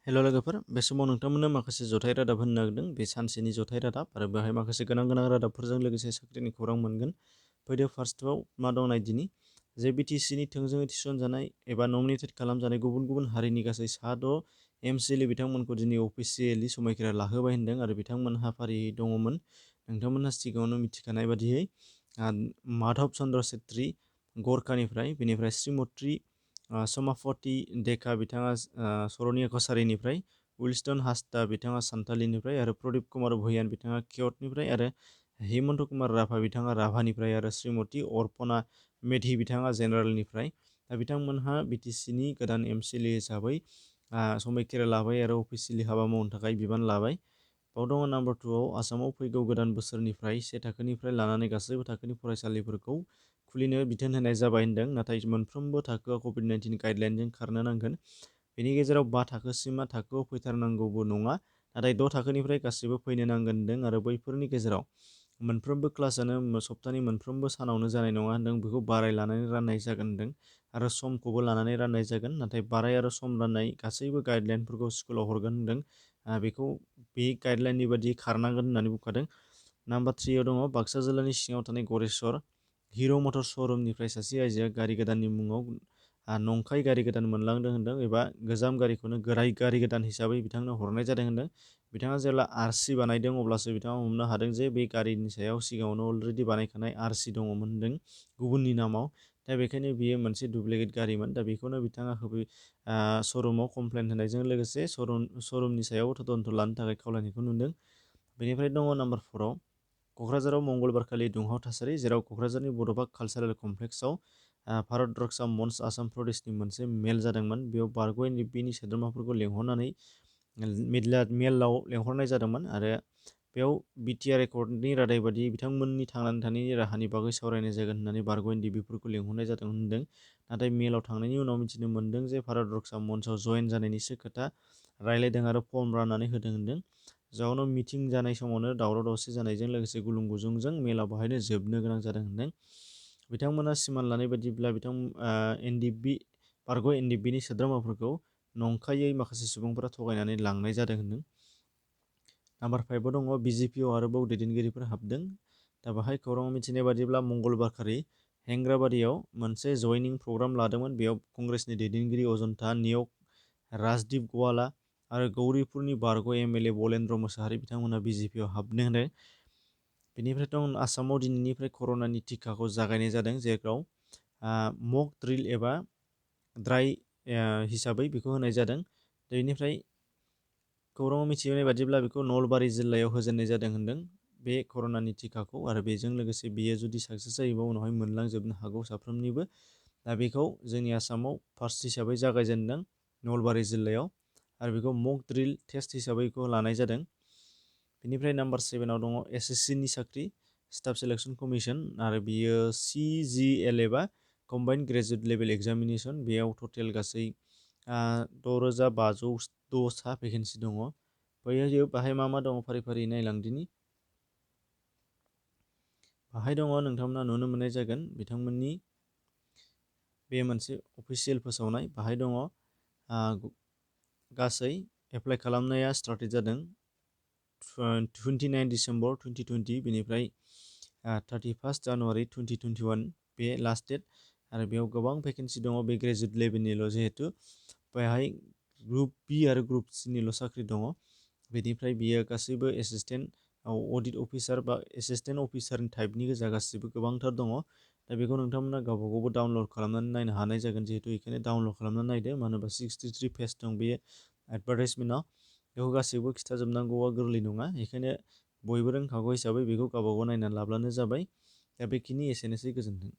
हेल' लोगोफोर, बे समाव नोंथांमोननो माखासे जथाय रादाब होनो नागिरदों। बे सानसेनि जथाय रादाब आरो बेवहाय माखासे गोनां रादाबफोरजों लोगोसे साख्रिनि खौरां मोनगोन। फैदो फार्स्टआव मा दं नायदिनि जे बिटिसिनि थोंजोङै थिसनजानाय एबा नमिनेटेड खालामजानाय गुबुन गुबुन हारिनि गासै सा6 एमसिएलए बिथांमोनखौ दिनै अफिसियेलि समायखिरा लाहोबाय होनदों आरो बिथांमोनहा फारियै दङमोन। नोंथांमोनहा सिगाङावनो मिथिखानाय बादियै माधव चन्द्र छेत्री गरखानिफ्राय, बेनिफ्राय श्रीमती समापति डेका बिथाङा सरनिया कछारीनिफ्राय, विल्सन हासदा बिथाङा सान्थालिनिफ्राय आरो प्रदीप कुमार भुयान बिथाङा केवटनिफ्राय आरो हेमन्त कुमार राभा बिथाङा राभानिफ्राय आरो श्रीमती अर्पणा मेधि बिथाङा जेनेरेलनिफ्राय। दा बिथांमोनहा बिटिसिनि गोदान एमसिएलए हिसाबै समायखिरा लाबाय आरो अफिसियेलि हाबा मावनो थाखाय बिबान लाबाय। बाव दङ नाम्बार 2आव आसामाव फैगौ गोदान बोसोरनिफ्राय से थाखोनिफ्राय लानानै गासैबो थाखोनि फरायसालिफोरखौ खुलिनो बिथोन होनाय जाबाय होनदों, नाथाय मोनफ्रोमबो थाखोआ कभिड-19 गाइडलाइनजों खारनो नांगोन। बेनि गेजेराव 5 थाखोसिमा थाखोआव फैथारनांगौबो नङा, नाथाय 6 थाखोनिफ्राय गासैबो फैनो नांगोन होनदों आरो बैफोरनि गेजेराव मोनफ्रोमबो क्लासआनो सप्तानि मोनफ्रोमबो सानावनो जानाय नङा होनदों, बेखौ बाराय लानानै राननाय जागोन होनदों आरो समखौबो लानानै राननाय जागोन, नाथाय बाराय आरो सम राननाय गासैबो गाइडलाइनफोरखौ स्कुलाव हरगोन होनदों। बेखौ बे गाइडलाइननि बायदि खारनांगोन होननानै बुंखादों। नाम्बार 3आव दङ बाक्सा जिल्लानि सिङाव थानाय गरेस्वर हिर' मटर श'रुमनिफ्राय सासे आइजोआ गारि गोदाननि मुङाव नंखाय गारि गोदान मोनलांदों होनदों एबा गोजाम गारिखौनो गारि गोदान हिसाबै बिथांनो हरनाय जादों होनदों। बिथाङा जेब्ला आरसि बानायदों अब्लासो बिथाङा हमनो हादों जे बे गारिनि सायाव सिगाङावनो अलरेडि बानायखानाय आरसि दङमोन होनदों गुबुननि नामाव। दा बेखायनो बियो मोनसे डुप्लिकेट गारिमोन। दा बेखौनो बिथाङा श'रुमाव कमप्लेन होनायजों लोगोसे श'रुमनि सायाव तदन्त लानो थाखाय खावलायनायखौ नुदों। बेनिफ्राय दङ नाम्बार 4आव क'क्राझाराव मंगलबारखालि दुंहाव थासारि, जेराव क'क्राझारनि बड'फा कालचारेल कमप्लेक्सआव भारत रक्षा मन्च आसाम प्रदेशनि मोनसे मेल जादोंमोन। बेयाव बारग' एनडिएफबिनि सोद्रोमाफोरखौ लेंहरनानै मेलाव लेंहरनाय जादोंमोन आरो बेयाव बिटिआर एकर्डनि रादाय बायदियै बिथांमोननि थांनानै थानायनि राहानि बागै सावरायनाय जागोन होननानै बारग' एनडिएफबिफोरखौ लेंहरनाय जादों होनदों। नाथाय मेलाव थांनायनि उनाव मिथिनो मोन्दों जे भारत रक्षा मन्चआव जयेन जानायनिसो खोथा रायलायदों आरो फर्म राननानै होदों होनदों। जाउनाव मिटिं जानाय समावनो दावराव दावसि जानायजों लोगोसे गुलुं गुजुंजों मेलाव बाहायनो जोबनो गोनां जादों होनदों। बिथांमोना सिमान लानाय बायदिब्ला बारग' एनडिएफबिनि सोद्रोमाफोरखौ नंखायै माखासे सुबुंफोरा थगायनानै लांनाय जादों होनदों। नाम्बार 5आव दङ बिजेपिआव आरोबाव दैदेनगिरिफोर हाबदों। दा बाहाय खौराङाव मिथिनाय बादिब्ला मंगलबारखालि हेंग्राबादियाव मोनसे जयनिं प्रग्राम लादोंमोन। बेयाव कंग्रेसनि दैदेनगिरि अजन्ता नियक, राजदीप गवाला आरो गौरीपुरनि बारग' एमएलए बलेन्द्र मोसाहारि बिथांमोनहा बिजेपिआव हाबनो होदों। बेनिफ्राय दं आसामाव दिनैनिफ्राय कर'नानि टिकाखौ जागायनाय जादों, जेराव मक ड्रिल एबा ड्राइ हिसाबै बेखौ होनाय जादों। बेनिफ्राय खौराङाव मिथिनाय बादिब्ला बेखौ नलबारि जिल्लायाव होजेननाय जादों होनदों बे कर'नानि टिकाखौ, आरो बेजों लोगोसे बेयो जुदि साक्सेस जायोबा उनावहाय मोनलांजोबनो हागौ साफ्रोमनिबो। दा बेखौ जोंनि आसामाव फार्स्ट हिसाबै जागायजेनदों नलबारि जिल्लायाव आरो बेखौ मक ड्रिल टेस्ट हिसाबै बेखौ लानाय जादों। बेनिफ्राय नाम्बार 7आव दङ एसएससिनि साख्रि स्टाफ सिलेक्सन कमिसन आरो बियो CGL एबा कम्बाइन्ड ग्रेजुवेट लेभेल एग्जामिनेसन। बेयाव टटेल गासै 6,506 भेकेन्सि दङ। बाहाय मा दङ फारि फारि नायलांदिनि। बाहाय दङ नोंथांमोना नुनो मोननाय जागोन बिथांमोननि बे मोनसे अफिसियेल फोसावनाय। बाहाय दङ गासै एप्लाइ खालामनाया स्टार्टेड जादों 29 डिसेम्बर 2020, बेनिफ्राय 31 जानुवारि 2021 बे लास्ट डेट। आरो बेयाव गोबां भेकेन्सि दङ, बे ग्रेजुवेट लेभेलनिल' जिहेतु। बेहाय ग्रुप बि आरो ग्रुप सिनिल' साख्रि दङ। बेनिफ्राय बियो गासैबो एसिस्टेन्ट अडिट अफिसार बा एसिस्टेन्ट अफिसारनि टाइपनि गोजा, गासिबो गोबांथार दङ। दा बेखौ नोंथांमोना गावबा गावबो डाउनलड खालामनानै नायनो हानाय जागोन, जिहेतु बेखायनो डाउनलड खालामनानै नायदो। मानो होनबा 63 पेज दं बे एडभार्टाइजमेन्टआव। बेखौ गासैबो खिथाजोबनांगौआ गोरलै नङा, बेखायनो बयबो रोंखागौ हिसाबै बेखौ गावबा गाव नायनानै लाब्लानो जाबाय। दा बेखिनि एसेनोसै, गोजोन्थों।